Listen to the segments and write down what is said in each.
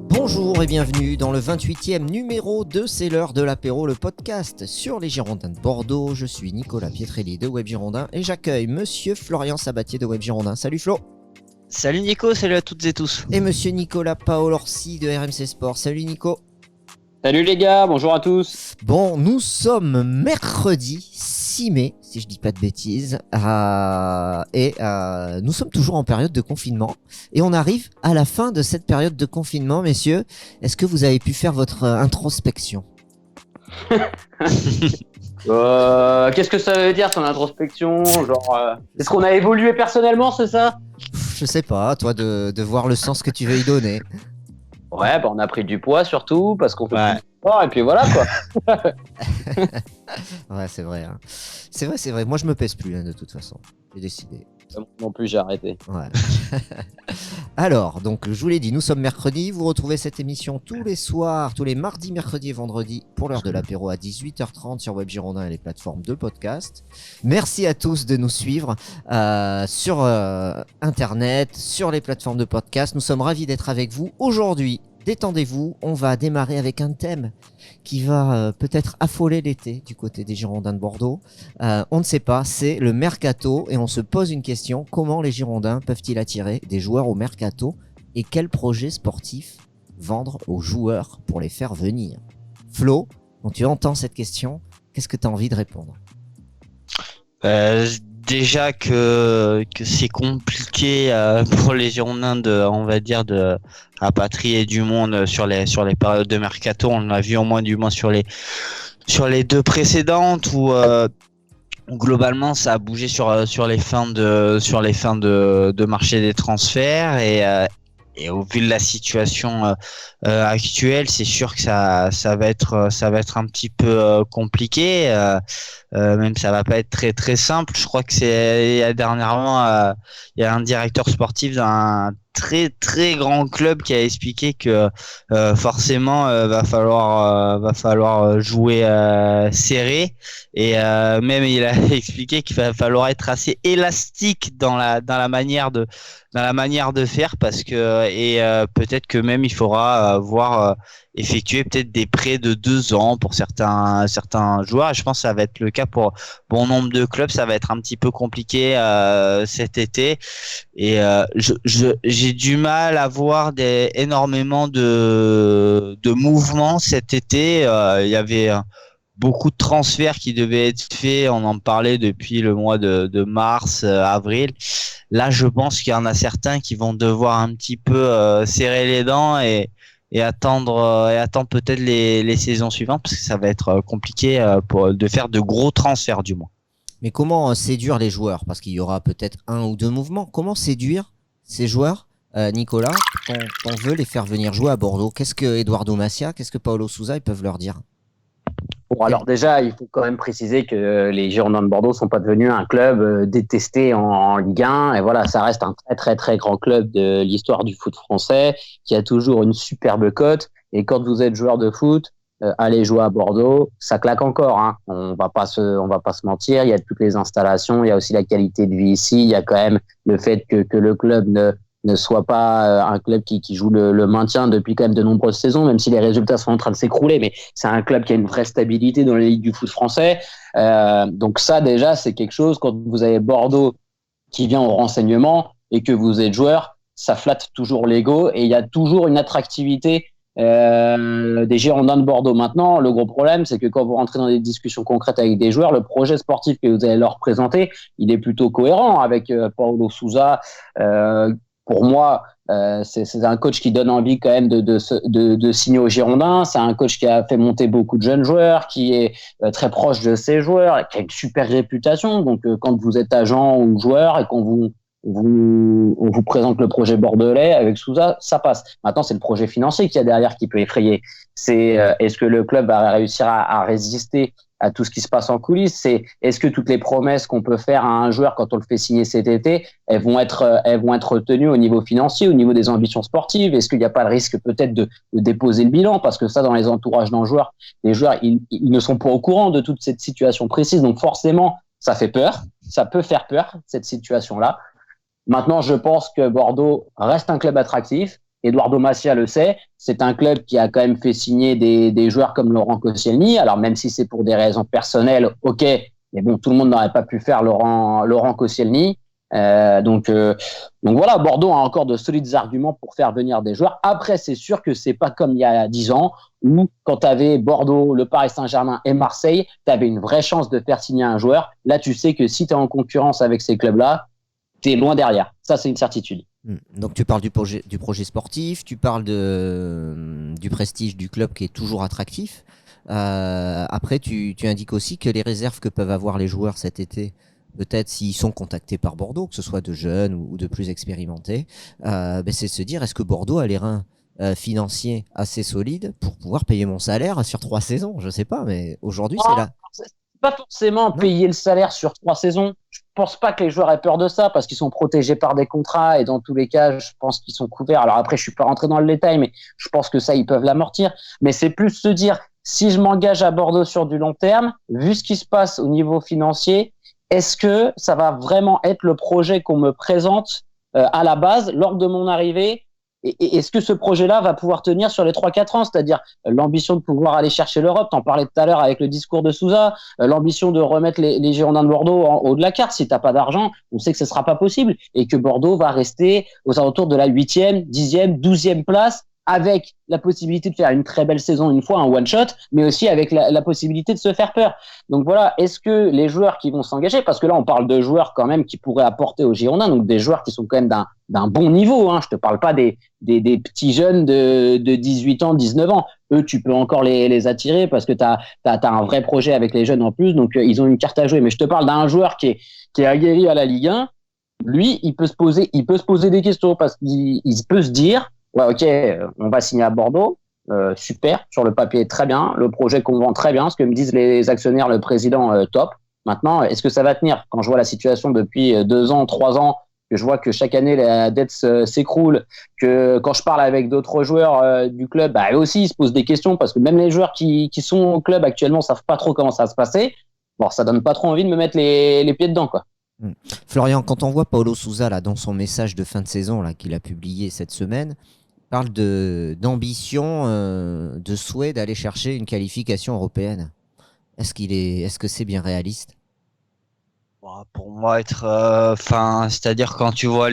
Bonjour et bienvenue dans le 28e numéro de C'est l'heure de l'apéro, le podcast sur les Girondins de Bordeaux. Je suis Nicolas Pietrelli de Web Girondins et j'accueille monsieur Florian Sabatier de Web Girondins. Salut Flo. Salut Nico, salut à toutes et tous. Et monsieur Nicolas Paolorsi de RMC Sport. Salut Nico. Salut les gars, bonjour à tous. Bon, nous sommes mercredi 6 mai, si je dis pas de bêtises, et nous sommes toujours en période de confinement et on arrive à la fin de cette période de confinement, messieurs. Est-ce que vous avez pu faire votre introspection ? Qu'est-ce que ça veut dire ton introspection ? Est-ce qu'on a évolué personnellement, c'est ça ? Je sais pas, toi de voir le sens que tu veux y donner. Ouais, on a pris du poids surtout parce qu'on fait du sport et puis voilà quoi. Ouais, c'est vrai, hein. C'est vrai. Moi, je me pèse plus, hein, de toute façon. J'ai décidé. Non plus, j'ai arrêté. Ouais. Alors, donc, je vous l'ai dit, nous sommes mercredi. Vous retrouvez cette émission tous les soirs, tous les mardis, mercredis et vendredis pour l'heure de l'apéro à 18h30 sur Web Girondins et les plateformes de podcast. Merci à tous de nous suivre sur Internet, sur les plateformes de podcast. Nous sommes ravis d'être avec vous aujourd'hui. Détendez-vous, on va démarrer avec un thème qui va peut-être affoler l'été du côté des Girondins de Bordeaux. On ne sait pas, c'est le mercato et on se pose une question, comment les Girondins peuvent-ils attirer des joueurs au mercato et quel projet sportif vendre aux joueurs pour les faire venir ? Flo, quand tu entends cette question, qu'est-ce que tu as envie de répondre ? Déjà que c'est compliqué pour les Girondins de rapatrier du monde sur les périodes de mercato. On l'a vu au moins sur les deux précédentes où globalement ça a bougé sur les fins de marché des transferts et au vu de la situation actuelle, c'est sûr que ça va être un petit peu compliqué. Même ça va pas être très très simple. Je crois que dernièrement il y a un directeur sportif d'un très très grand club qui a expliqué que forcément va falloir jouer serré et même il a expliqué qu'il va falloir être assez élastique dans la manière de faire parce que peut-être que même il faudra effectuer peut-être des prêts de 2 ans pour certains joueurs. Et je pense que ça va être le cas pour bon nombre de clubs. Ça va être un petit peu compliqué cet été. Et j'ai du mal à voir énormément de mouvements cet été. Il y avait beaucoup de transferts qui devaient être faits. On en parlait depuis le mois de mars, avril. Là, je pense qu'il y en a certains qui vont devoir un petit peu serrer les dents et attendre peut-être les saisons suivantes parce que ça va être compliqué de faire de gros transferts du moins. Mais comment séduire les joueurs ? Parce qu'il y aura peut-être 1 ou 2 mouvements. Comment séduire ces joueurs, Nicolas, quand on veut les faire venir jouer à Bordeaux ? Qu'est-ce que Eduardo Macia, qu'est-ce que Paulo Sousa, ils peuvent leur dire ? Bon, alors déjà, il faut quand même préciser que les Girondins de Bordeaux sont pas devenus un club détesté en Ligue 1. Et voilà, ça reste un très très très grand club de l'histoire du foot français qui a toujours une superbe cote. Et quand vous êtes joueur de foot, aller jouer à Bordeaux, ça claque encore, hein. On va pas se mentir. Il y a toutes les installations, il y a aussi la qualité de vie ici. Il y a quand même le fait que le club ne soit pas un club qui joue le maintien depuis quand même de nombreuses saisons, même si les résultats sont en train de s'écrouler, mais c'est un club qui a une vraie stabilité dans les ligues du foot français. Donc ça, déjà, c'est quelque chose, quand vous avez Bordeaux qui vient au renseignement et que vous êtes joueur, ça flatte toujours l'ego et il y a toujours une attractivité des Girondins de Bordeaux. Maintenant, le gros problème, c'est que quand vous rentrez dans des discussions concrètes avec des joueurs, le projet sportif que vous allez leur présenter, il est plutôt cohérent avec Paulo Sousa. Pour moi, c'est un coach qui donne envie quand même de signer aux Girondins. C'est un coach qui a fait monter beaucoup de jeunes joueurs, qui est très proche de ses joueurs, qui a une super réputation. Donc, quand vous êtes agent ou joueur et qu'on on vous présente le projet bordelais avec Sousa, ça passe. Maintenant, c'est le projet financier qu'il y a derrière qui peut effrayer. C'est est-ce que le club va réussir à résister à tout ce qui se passe en coulisses. C'est est-ce que toutes les promesses qu'on peut faire à un joueur quand on le fait signer cet été, elles vont être tenues au niveau financier, au niveau des ambitions sportives? Est-ce qu'il n'y a pas le risque peut-être de déposer le bilan? Parce que ça, dans les entourages d'un joueur, les joueurs, ils ne sont pas au courant de toute cette situation précise. Donc forcément, ça fait peur. Ça peut faire peur, cette situation-là. Maintenant, je pense que Bordeaux reste un club attractif. Eduardo Macia le sait, c'est un club qui a quand même fait signer des joueurs comme Laurent Koscielny. Alors même si c'est pour des raisons personnelles, ok, mais bon, tout le monde n'aurait pas pu faire Laurent Koscielny. Donc voilà, Bordeaux a encore de solides arguments pour faire venir des joueurs. Après, c'est sûr que c'est pas comme il y a 10 ans où quand tu avais Bordeaux, le Paris Saint-Germain et Marseille, tu avais une vraie chance de faire signer un joueur. Là, tu sais que si tu es en concurrence avec ces clubs-là, tu es loin derrière. Ça, c'est une certitude. Donc tu parles du projet sportif, tu parles du prestige du club qui est toujours attractif. Après, tu indiques aussi que les réserves que peuvent avoir les joueurs cet été, peut-être s'ils sont contactés par Bordeaux, que ce soit de jeunes ou de plus expérimentés, c'est de se dire, est-ce que Bordeaux a les reins financiers assez solides pour pouvoir payer mon salaire sur 3 saisons? Je sais pas, mais aujourd'hui c'est là. Pas forcément payer le salaire sur 3 saisons. Je pense pas que les joueurs aient peur de ça parce qu'ils sont protégés par des contrats et dans tous les cas, je pense qu'ils sont couverts. Alors après, je suis pas rentré dans le détail, mais je pense que ça, ils peuvent l'amortir. Mais c'est plus se dire, si je m'engage à Bordeaux sur du long terme, vu ce qui se passe au niveau financier, est-ce que ça va vraiment être le projet qu'on me présente à la base lors de mon arrivée? Et est-ce que ce projet-là va pouvoir tenir sur les 3-4 ans? C'est-à-dire l'ambition de pouvoir aller chercher l'Europe, t'en parlais tout à l'heure avec le discours de Sousa, l'ambition de remettre les Girondins de Bordeaux en haut de la carte. Si t'as pas d'argent, on sait que ce sera pas possible et que Bordeaux va rester aux alentours de la 8e, 10e, 12e place, avec la possibilité de faire une très belle saison une fois, un one-shot, mais aussi avec la possibilité de se faire peur. Donc voilà, est-ce que les joueurs qui vont s'engager, parce que là on parle de joueurs quand même qui pourraient apporter aux Girondins, donc des joueurs qui sont quand même d'un bon niveau, hein. Je te parle pas des petits jeunes de 18 ans, 19 ans. Eux, tu peux encore les attirer parce que t'as un vrai projet avec les jeunes en plus, donc ils ont une carte à jouer. Mais je te parle d'un joueur qui est aguerri à la Ligue 1. Lui, il peut se poser des questions parce qu'il peut se dire, ouais, ok, on va signer à Bordeaux, super, sur le papier très bien, le projet qu'on vend très bien, ce que me disent les actionnaires, le président, top. Maintenant, est-ce que ça va tenir? Quand je vois la situation depuis 2 ans, 3 ans, que je vois que chaque année la dette s'écroule, que quand je parle avec d'autres joueurs du club, eux aussi ils se posent des questions parce que même les joueurs qui sont au club actuellement savent pas trop comment ça va se passer. Bon, ça donne pas trop envie de me mettre les pieds dedans, quoi. Florian, quand on voit Paulo Sousa là dans son message de fin de saison là qu'il a publié cette semaine, parle d'ambition, de souhait d'aller chercher une qualification européenne. Est-ce que c'est bien réaliste? Pour moi, c'est-à-dire quand tu vois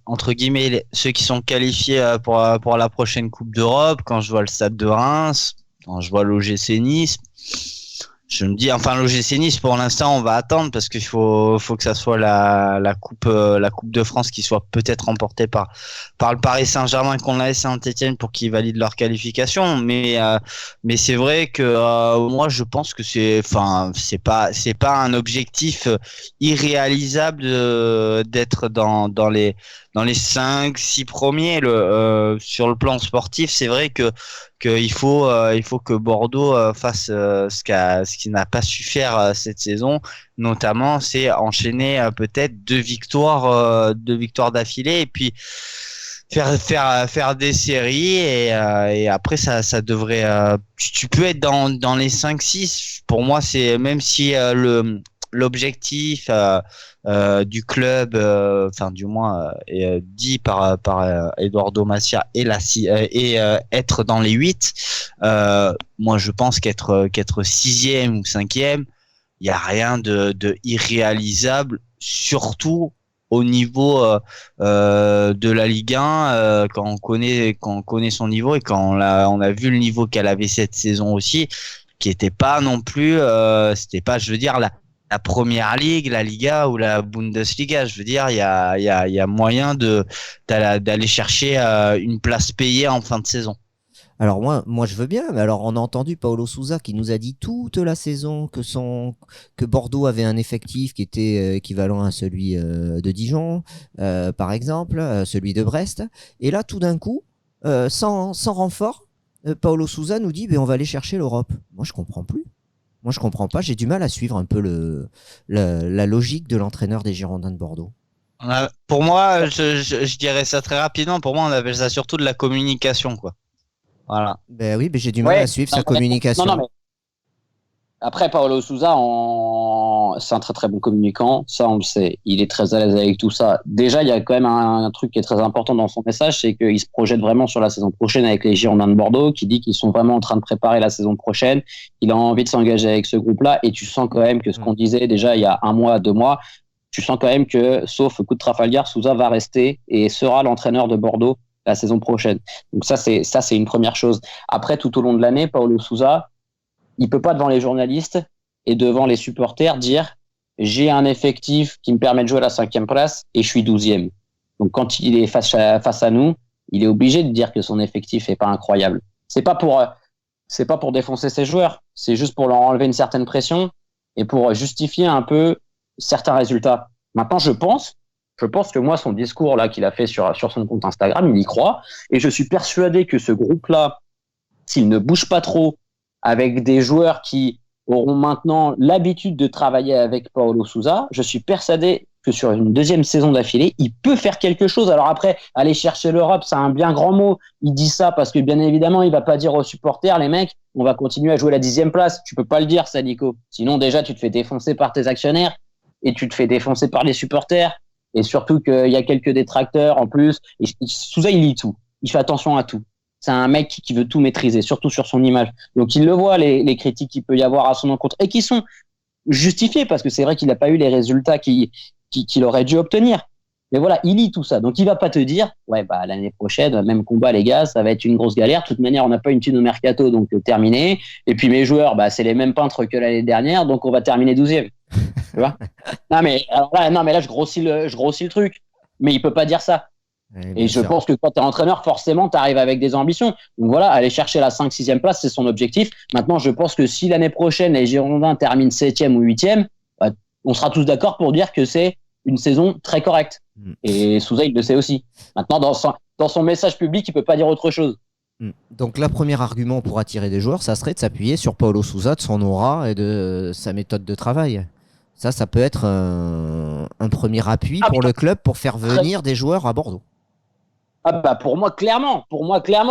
entre guillemets, ceux qui sont qualifiés pour la prochaine Coupe d'Europe, quand je vois le Stade de Reims, quand je vois l'OGC Nice, je me dis, enfin, l'OGC Nice, pour l'instant, on va attendre parce qu'il faut que ça soit la coupe de France qui soit peut-être remportée par le Paris Saint-Germain qu'on a Saint-Etienne pour qu'ils valident leur qualification. Mais c'est vrai que moi, je pense que c'est pas un objectif irréalisable d'être dans les 5-6 premiers. Sur le plan sportif, c'est vrai qu'il faut que Bordeaux fasse ce qu'il n'a pas su faire cette saison, notamment c'est enchaîner peut-être 2 victoires d'affilée et puis faire des séries et après ça devrait tu peux être dans les 5-6. Pour moi, c'est même si l'objectif du club, enfin du moins dit par Eduardo Macia et être dans les 8. Moi, je pense qu'être 6e ou 5e, il y a rien de irréalisable, surtout au niveau de la Ligue 1 quand on connaît son niveau et quand on a vu le niveau qu'elle avait cette saison aussi, qui était pas non plus c'était pas, je veux dire, la première ligue, la Liga ou la Bundesliga. Je veux dire, il y a moyen d'aller chercher une place payée en fin de saison. Alors moi je veux bien, mais alors on a entendu Paulo Sousa qui nous a dit toute la saison que Bordeaux avait un effectif qui était équivalent à celui de Dijon, par exemple, celui de Brest. Et là, tout d'un coup, sans renfort, Paulo Sousa nous dit on va aller chercher l'Europe. Moi je comprends plus. Moi, je comprends pas. J'ai du mal à suivre un peu la logique de l'entraîneur des Girondins de Bordeaux. Pour moi, je dirais ça très rapidement. Pour moi, on appelle ça surtout de la communication, quoi. Voilà. Ben oui, mais j'ai du mal à Ouais, suivre non, sa communication. mais après, Paolo Souza, c'est un très très bon communicant, ça on le sait. Il est très à l'aise avec tout ça. Déjà, il y a quand même un truc qui est très important dans son message, c'est qu'il se projette vraiment sur la saison prochaine avec les Girondins de Bordeaux, qui dit qu'ils sont vraiment en train de préparer la saison prochaine. Il a envie de s'engager avec ce groupe-là, et tu sens quand même que ce qu'on disait déjà il y a 1 mois, 2 mois, tu sens quand même que, sauf coup de Trafalgar, Souza va rester et sera l'entraîneur de Bordeaux la saison prochaine. Donc ça, c'est une première chose. Après, tout au long de l'année, Paolo Souza, il peut pas devant les journalistes et devant les supporters dire j'ai un effectif qui me permet de jouer à la 5e place et je suis 12e. Donc quand il est face à nous, il est obligé de dire que son effectif est pas incroyable. C'est pas pour défoncer ses joueurs, c'est juste pour leur enlever une certaine pression et pour justifier un peu certains résultats. Maintenant, je pense que moi, son discours là qu'il a fait sur son compte Instagram, il y croit et je suis persuadé que ce groupe-là, s'il ne bouge pas trop, avec des joueurs qui auront maintenant l'habitude de travailler avec Paolo Souza, je suis persuadé que sur une 2e saison d'affilée, il peut faire quelque chose. Alors après, aller chercher l'Europe, c'est un bien grand mot. Il dit ça parce que bien évidemment, il va pas dire aux supporters, les mecs, on va continuer à jouer la 10e place. Tu peux pas le dire, ça, Nico. Sinon, déjà, tu te fais défoncer par tes actionnaires et tu te fais défoncer par les supporters. Et surtout qu'il y a quelques détracteurs en plus. Et Souza, il lit tout. Il fait attention à tout. C'est un mec qui veut tout maîtriser, surtout sur son image. Donc il le voit, les critiques qu'il peut y avoir à son encontre, et qui sont justifiées, parce que c'est vrai qu'il n'a pas eu les résultats qu'il aurait dû obtenir. Mais voilà, il lit tout ça. Donc il va pas te dire, ouais, bah l'année prochaine, même combat les gars, ça va être une grosse galère. De toute manière, on n'a pas une thune au mercato, donc terminé. Et puis mes joueurs, bah c'est les mêmes peintres que l'année dernière, donc on va terminer 12e. Tu vois? Non mais là je grossis le truc. Mais il peut pas dire ça. Et je pense que quand tu es entraîneur, forcément, tu arrives avec des ambitions. Donc voilà, aller chercher la 5-6e place, c'est son objectif. Maintenant, je pense que si l'année prochaine, les Girondins terminent 7e ou 8e, bah, on sera tous d'accord pour dire que c'est une saison très correcte. Et Souza, il le sait aussi. Maintenant, dans son message public, il peut pas dire autre chose. Donc, le premier argument pour attirer des joueurs, ça serait de s'appuyer sur Paolo Souza, de son aura et de sa méthode de travail. Ça peut être un premier appui pour le club pour faire venir des joueurs à Bordeaux. Ah bah pour moi clairement,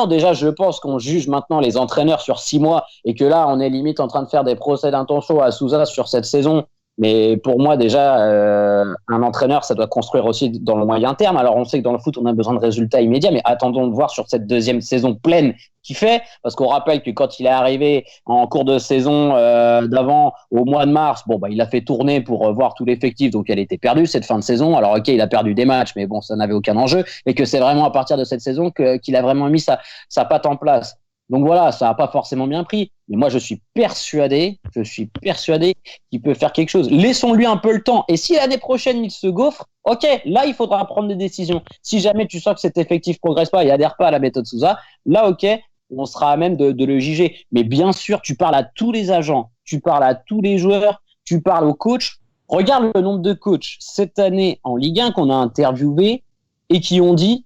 déjà je pense qu'on juge maintenant les entraîneurs sur 6 mois et que là on est limite en train de faire des procès d'intention à Souza sur cette saison. Mais pour moi déjà un entraîneur ça doit construire aussi dans le moyen terme. Alors on sait que dans le foot on a besoin de résultats immédiats, mais attendons de voir sur cette 2e saison pleine qu'il fait, parce qu'on rappelle que quand il est arrivé en cours de saison d'avant au mois de mars, bon bah il a fait tourner pour voir tout l'effectif, donc elle était perdue cette fin de saison. Alors ok, il a perdu des matchs, mais bon ça n'avait aucun enjeu, et que c'est vraiment à partir de cette saison qu'il a vraiment mis sa patte en place. Donc voilà, ça n'a pas forcément bien pris, mais moi je suis persuadé qu'il peut faire quelque chose. Laissons-lui un peu le temps, et si l'année prochaine il se gaufre, ok, là il faudra prendre des décisions. Si jamais tu sens que cet effectif progresse pas et adhère pas à la méthode Souza, là ok, on sera à même de le juger. Mais bien sûr, tu parles à tous les agents, tu parles à tous les joueurs, tu parles aux coachs. Regarde le nombre de coachs cette année en Ligue 1 qu'on a interviewé et qui ont dit,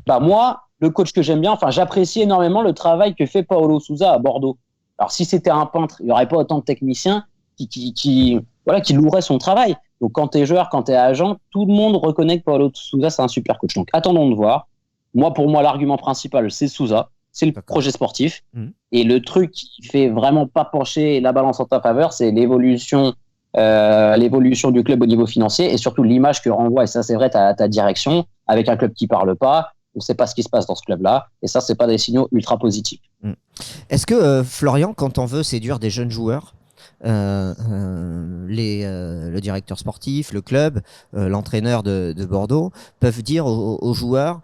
bah moi, le coach que j'aime bien, enfin j'apprécie énormément le travail que fait Paolo Souza à Bordeaux. Alors si c'était un peintre, il n'y aurait pas autant de techniciens qui loueraient son travail. Donc quand tu es joueur, quand tu es agent, tout le monde reconnaît que Paolo Souza c'est un super coach. Donc attendons de voir. Pour moi, l'argument principal, c'est Souza. C'est le projet sportif. Et le truc qui fait vraiment pas pencher la balance en ta faveur, c'est l'évolution du club au niveau financier et surtout l'image que renvoie, et ça c'est vrai, ta direction, avec un club qui parle pas. On ne sait pas ce qui se passe dans ce club-là. Et ça, c'est pas des signaux ultra positifs. Est-ce que, Florian, quand on veut séduire des jeunes joueurs, le directeur sportif, le club, l'entraîneur de Bordeaux peuvent dire aux joueurs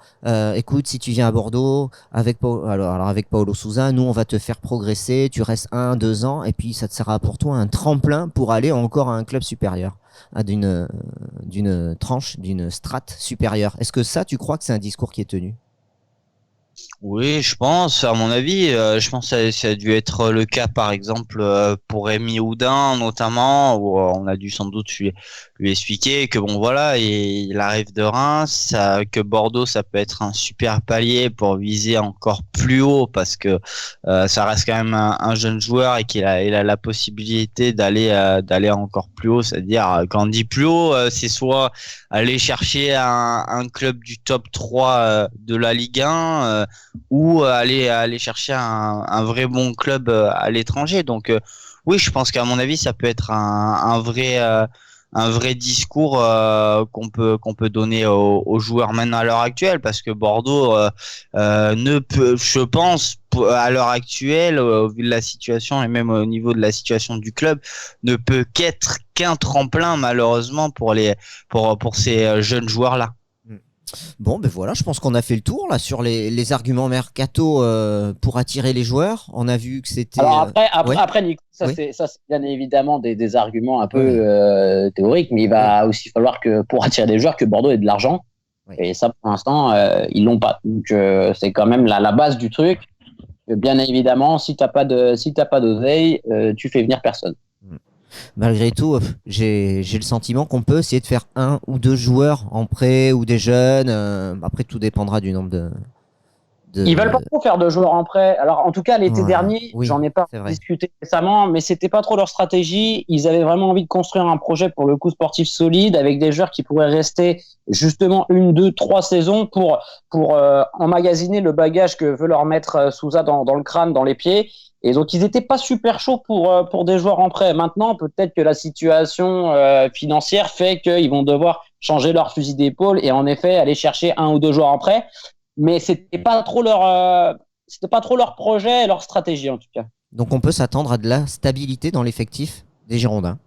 écoute, si tu viens à Bordeaux avec Paolo Souza, nous on va te faire progresser, tu restes 1-2 ans et puis ça te sera pour toi un tremplin pour aller encore à un club supérieur, d'une tranche, d'une strate supérieure. Est-ce que ça, tu crois que c'est un discours qui est tenu? Oui, je pense, à mon avis, je pense que ça a dû être le cas, par exemple, pour Rémi Houdin, notamment, où on a dû sans doute lui expliquer que bon, voilà, il arrive de Reims, que Bordeaux, ça peut être un super palier pour viser encore plus haut, parce que ça reste quand même un jeune joueur et il a la possibilité d'aller encore plus haut, c'est-à-dire, quand on dit plus haut, c'est soit aller chercher un club du top 3 de la Ligue 1, ou aller chercher un vrai bon club à l'étranger. Donc oui, je pense qu'à mon avis, ça peut être un vrai discours qu'on peut donner aux joueurs maintenant à l'heure actuelle, parce que Bordeaux ne peut, je pense, à l'heure actuelle, au vu de la situation et même au niveau de la situation du club, ne peut qu'être qu'un tremplin, malheureusement, pour ces jeunes joueurs là. Bon, ben voilà, je pense qu'on a fait le tour là sur les arguments mercato pour attirer les joueurs. On a vu que c'était. Alors ouais. après Nico, ça Oui. c'est bien évidemment des arguments un peu Ouais. théoriques, mais il va aussi falloir que pour attirer des joueurs que Bordeaux ait de l'argent. Ouais. Et ça pour l'instant ils l'ont pas. Donc c'est quand même la base du truc. Bien évidemment, si t'as pas d'oseille, tu fais venir personne. Malgré tout, j'ai le sentiment qu'on peut essayer de faire 1 ou 2 joueurs en prêt ou des jeunes. Après, tout dépendra du nombre de. Ils veulent pas trop faire de joueurs en prêt. Alors en tout cas l'été Ouais, dernier, oui, j'en ai pas c'est vrai. discuté récemment, mais c'était pas trop leur stratégie. Ils avaient vraiment envie de construire un projet pour le coup sportif solide avec des joueurs qui pourraient rester justement 1, 2, 3 saisons pour emmagasiner le bagage que veut leur mettre Sousa dans le crâne, dans les pieds. Et donc ils étaient pas super chauds pour des joueurs en prêt. Maintenant peut-être que la situation financière fait qu'ils vont devoir changer leur fusil d'épaule et en effet aller chercher 1 ou 2 joueurs en prêt. Mais c'était pas trop leur projet et leur stratégie en tout cas. Donc, on peut s'attendre à de la stabilité dans l'effectif des Girondins.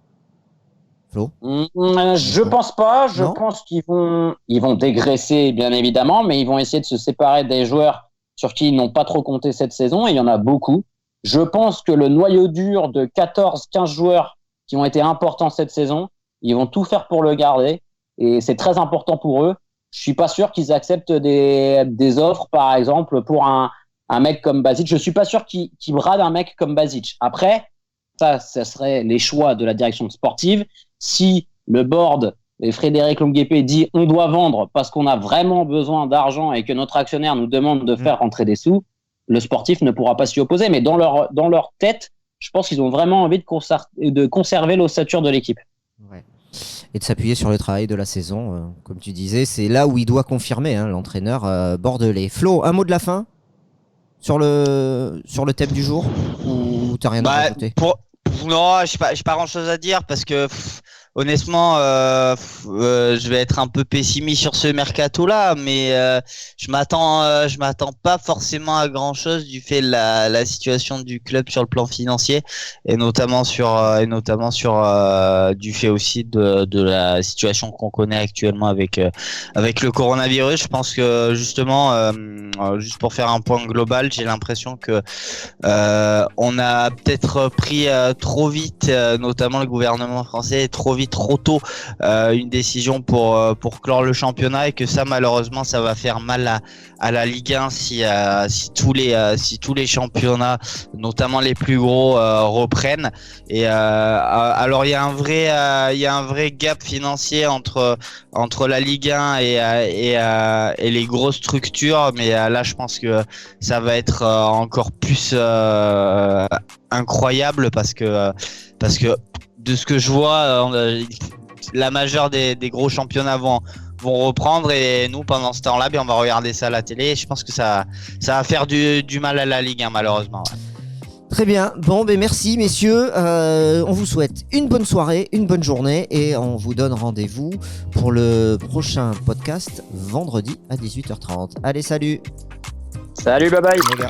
Flo? Je pense pas. Je Non. pense qu'ils vont dégraisser bien évidemment, mais ils vont essayer de se séparer des joueurs sur qui ils n'ont pas trop compté cette saison. Et il y en a beaucoup. Je pense que le noyau dur de 14-15 joueurs qui ont été importants cette saison, ils vont tout faire pour le garder. Et c'est très important pour eux. Je suis pas sûr qu'ils acceptent des offres, par exemple, pour un mec comme Basic. Je suis pas sûr qu'ils bradent un mec comme Basic. Après, ça serait les choix de la direction sportive. Si le board et Frédéric Longuepé dit on doit vendre parce qu'on a vraiment besoin d'argent et que notre actionnaire nous demande de faire rentrer des sous, le sportif ne pourra pas s'y opposer. Mais dans leur tête, je pense qu'ils ont vraiment envie de conserver l'ossature de l'équipe. Ouais. Et de s'appuyer sur le travail de la saison, comme tu disais, c'est là où il doit confirmer, hein, l'entraîneur bordelais. Flo, un mot de la fin sur le thème du jour, ou t'as rien à rajouter? Non, j'ai pas grand chose à dire, parce que honnêtement, je vais être un peu pessimiste sur ce mercato là, mais je m'attends pas forcément à grand chose du fait de la situation du club sur le plan financier, et notamment sur du fait aussi de la situation qu'on connaît actuellement avec le coronavirus. Je pense que justement, juste pour faire un point global, j'ai l'impression que on a peut-être pris trop vite, notamment le gouvernement français, trop tôt, une décision pour clore le championnat, et que ça, malheureusement, ça va faire mal à la Ligue 1 si tous les championnats, notamment les plus gros, reprennent. Et alors il y a un vrai gap financier entre la Ligue 1 et les grosses structures, mais là je pense que ça va être encore plus incroyable, parce que de ce que je vois, la majeure des gros championnats vont reprendre, et nous pendant ce temps-là, on va regarder ça à la télé, et je pense que ça va faire du mal à la Ligue 1, malheureusement. Ouais. Très bien. Bon, merci messieurs. On vous souhaite une bonne soirée, une bonne journée, et on vous donne rendez-vous pour le prochain podcast vendredi à 18h30. Allez, salut. Salut, bye bye. Les gars.